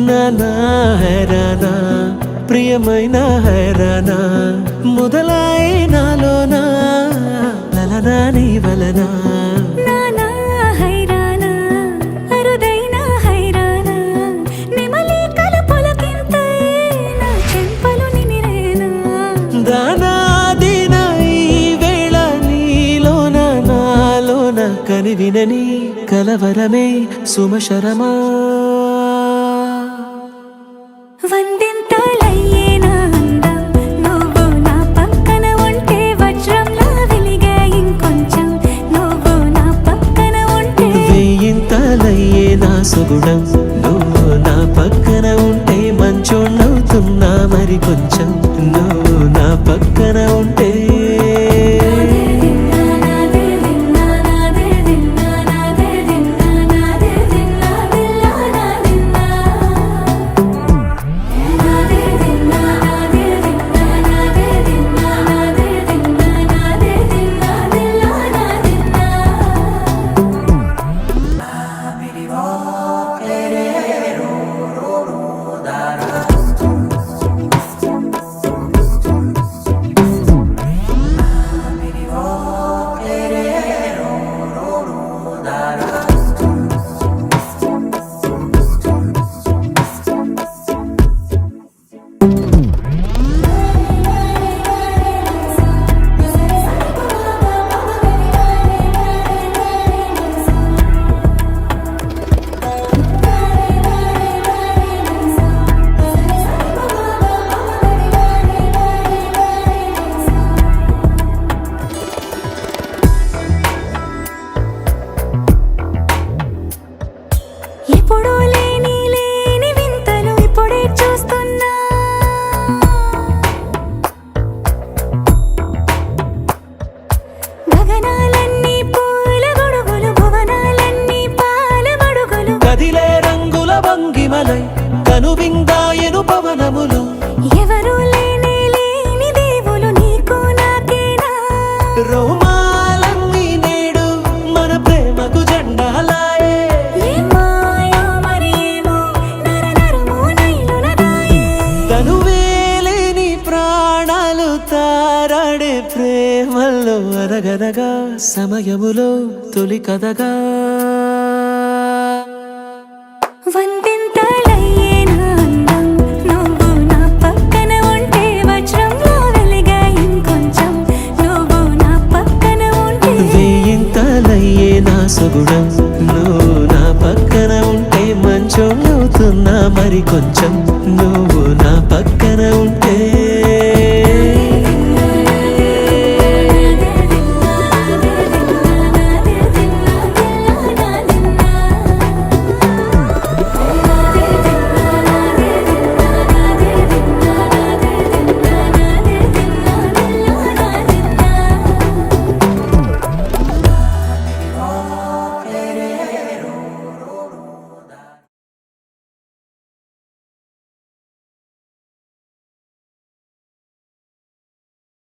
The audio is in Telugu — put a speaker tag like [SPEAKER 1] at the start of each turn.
[SPEAKER 1] నానా హైరానా ప్రియమైన హైరానా మొదలై నాలోనా లలనా నీ వలనా
[SPEAKER 2] నానా హైరానా అరుదైన హైరానా నెమలి కలపులకింతై నా చెంపలు నిమిరేనా
[SPEAKER 1] దానాదిన ఈ వేళ నీలోన నాలోన కనివినని కలవరమే సుమశరమా
[SPEAKER 2] వందింతలయ్యేనా అందం నువ్వు నా పక్కన ఉంటే వజ్రంలా వెలిగే ఇంకొంచెం నువ్వు నా పక్కన ఉంటే
[SPEAKER 1] వేయింతలయ్యే నా సుగుణం నువ్వు నా పక్కన ఉంటే మంచోళ్ళవుతున్నా మరి కొంచెం నువ్వు నా పక్కన ఉంటే
[SPEAKER 2] ఎప్పుడూ లేని వింతలు ఇప్పుడే చూస్తున్నా గగనాలన్నీ పూల గొడుగులు భువనాలన్నీ పాల మడుగులు
[SPEAKER 1] కదిలే రంగుల భంగిమలై కనువిందాయను పవనములు
[SPEAKER 2] ఎవరూ లేని దేవులు నీకు నాకేనా
[SPEAKER 1] రోమాలన్నీ నేడు మన ప్రేమకు జెండాలాయే
[SPEAKER 2] ఏమాయో మరి ఏమో నరనరమో నైలున దాయే
[SPEAKER 1] తనువేలేని ప్రాణాలు తారాడే ప్రేమల్లో అరగరగా సమయములో తొలి కథగా
[SPEAKER 2] వందింతలయ్యేనా అందం నువ్వు నా పక్కన ఉంటే వజ్రంలా వెలిగే ఇంకొంచెం నువ్వు నా పక్కన ఉంటే
[SPEAKER 1] వేయింతలయ్యే నా సుగుణం నువ్వు నా పక్కన ఉంటే మంచోళ్ళవుతున్నా మరి కొంచెం నువ్వు నా పక్కన